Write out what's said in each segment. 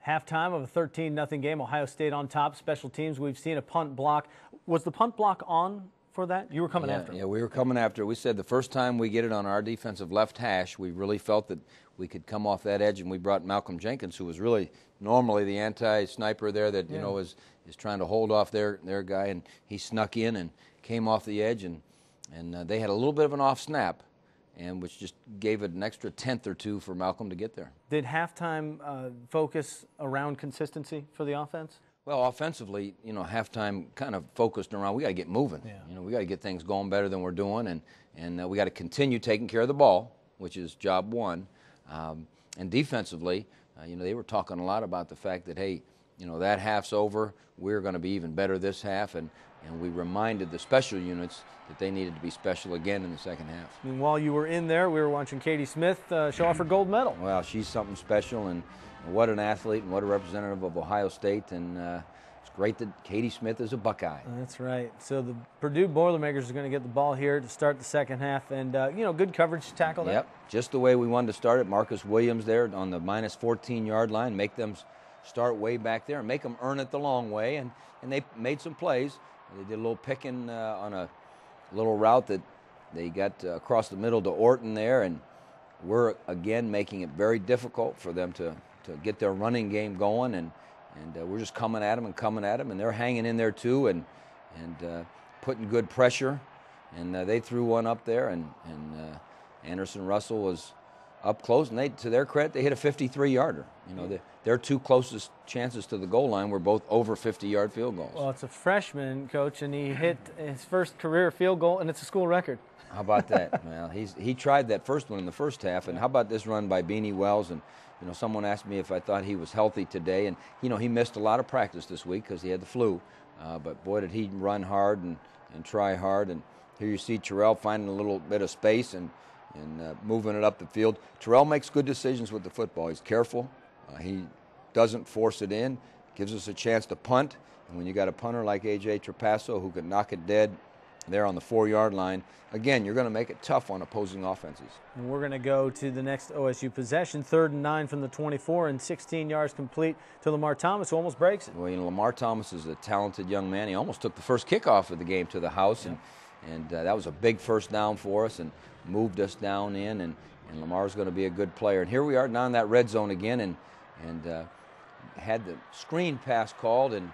Halftime of a 13-0 game, Ohio State on top. Special teams, we've seen a punt block. Was the punt block on for that? You were coming after it. Yeah, we were coming after it. We said the first time we get it on our defensive left hash, we really felt that we could come off that edge, and we brought Malcolm Jenkins, who was really normally the anti-sniper there that, you know, is trying to hold off their guy, and he snuck in and came off the edge, and they had a little bit of an off snap, and which just gave it an extra tenth or two for Malcolm to get there. Did halftime focus around consistency for the offense? Well, offensively, you know, halftime kind of focused around we got to get moving. Yeah. You know, we got to get things going better than we're doing, and we got to continue taking care of the ball, which is job one. And defensively, you know, they were talking a lot about the fact that, hey, you know, that half's over. We're going to be even better this half, and we reminded the special units that they needed to be special again in the second half. And while you were in there, we were watching Katie Smith show off her gold medal. Well, she's something special, and what an athlete and what a representative of Ohio State, and it's great that Katie Smith is a Buckeye. That's right. So the Purdue Boilermakers are going to get the ball here to start the second half, and, you know, good coverage to tackle that. Yep, just the way we wanted to start it. Marcus Williams there on the minus 14-yard line, make them start way back there and make them earn it the long way, and they made some plays. They did a little picking on a little route that they got across the middle to Orton there, and we're, again, making it very difficult for them to get their running game going, and we're just coming at them, and they're hanging in there too, and putting good pressure, and they threw one up there, and Anderson Russell was up close, and to their credit, they hit a 53-yarder. You know, their two closest chances to the goal line were both over 50-yard field goals. Well, it's a freshman, Coach, and he hit his first career field goal, and it's a school record. How about that? Well, he tried that first one in the first half, and how about this run by Beanie Wells? And you know, someone asked me if I thought he was healthy today, and you know, he missed a lot of practice this week because he had the flu. But boy, did he run hard and try hard. And here you see Terrell finding a little bit of space and moving it up the field. Terrell makes good decisions with the football. He's careful. He doesn't force it in. Gives us a chance to punt. And when you got a punter like A.J. Trapasso who can knock it dead there on the 4-yard line, again, you're going to make it tough on opposing offenses. And we're going to go to the next OSU possession, 3rd and 9 from the 24 and 16 yards complete to Lamar Thomas, who almost breaks it. Well, you know, Lamar Thomas is a talented young man. He almost took the first kickoff of the game to the house, and that was a big first down for us and moved us down in, and Lamar's going to be a good player. And here we are now in that red zone again, and had the screen pass called, and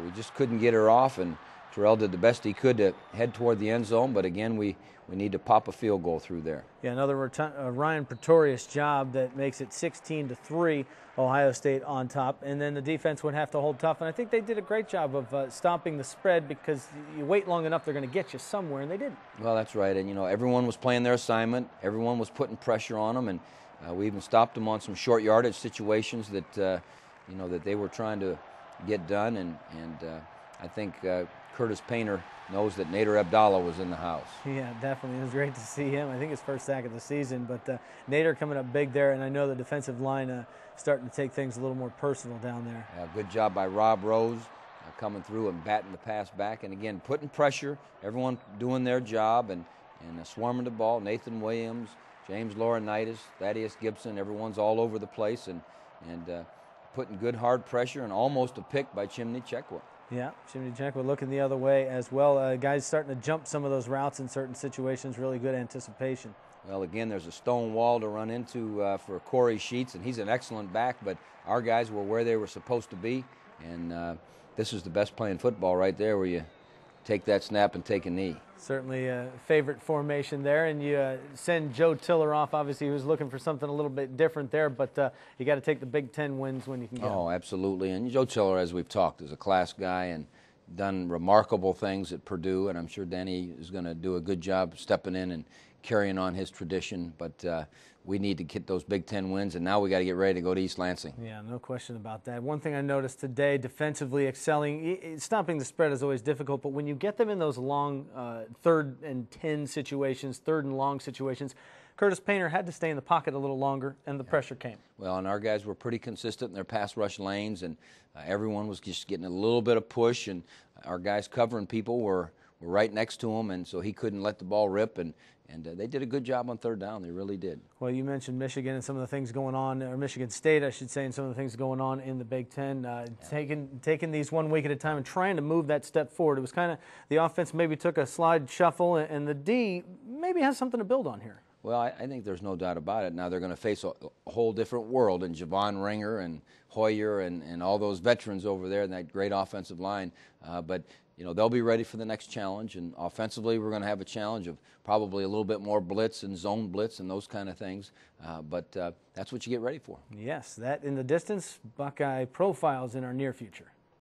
we just couldn't get her off, and Terrell did the best he could to head toward the end zone, but again, we need to pop a field goal through there. Yeah, another Ryan Pretorius job that makes it 16-3, Ohio State on top, and then the defense would have to hold tough, and I think they did a great job of stopping the spread, because you wait long enough, they're going to get you somewhere, and they didn't. Well, that's right, and you know, everyone was playing their assignment, everyone was putting pressure on them, and we even stopped them on some short yardage situations that you know, that they were trying to get done, and I think Curtis Painter knows that Nader Abdallah was in the house. Yeah, definitely. It was great to see him. I think his first sack of the season, but Nader coming up big there, and I know the defensive line starting to take things a little more personal down there. Good job by Rob Rose coming through and batting the pass back, and again, putting pressure, everyone doing their job, and swarming the ball. Nathan Williams, James Laurinaitis, Thaddeus Gibson, everyone's all over the place, and putting good hard pressure, and almost a pick by Chimney Chekwa. Yeah, Chimney Chekwa looking the other way as well. Guys starting to jump some of those routes in certain situations, really good anticipation. Well, again, there's a stone wall to run into for Corey Sheets, and he's an excellent back, but our guys were where they were supposed to be, and this is the best play in football right there, where you take that snap and take a knee. Certainly a favorite formation there, and you send Joe Tiller off. Obviously, he was looking for something a little bit different there, but you got to take the Big Ten wins when you can get them. Oh, absolutely. And Joe Tiller, as we've talked, is a class guy and done remarkable things at Purdue, and I'm sure Danny is going to do a good job stepping in and carrying on his tradition, but we need to get those Big Ten wins, and now we got to get ready to go to East Lansing. Yeah, no question about that. One thing I noticed today, defensively excelling, stopping the spread is always difficult, but when you get them in those long 3rd and 10 situations, 3rd and long situations, Curtis Painter had to stay in the pocket a little longer, and the pressure came. Well, and our guys were pretty consistent in their pass rush lanes, and everyone was just getting a little bit of push, and our guys covering people were right next to him, and so he couldn't let the ball rip, and And they did a good job on third down. They really did. Well, you mentioned Michigan and some of the things going on, or Michigan State, I should say, and some of the things going on in the Big Ten. Taking these 1 week at a time and trying to move that step forward. It was kind of the offense maybe took a slide shuffle, and the D maybe has something to build on here. Well, I think there's no doubt about it. Now they're going to face a whole different world, and Javon Ringer and Hoyer and all those veterans over there in that great offensive line. But you know, they'll be ready for the next challenge, and offensively we're going to have a challenge of probably a little bit more blitz and zone blitz and those kind of things. But that's what you get ready for. Yes, that in the distance, Buckeye profiles in our near future.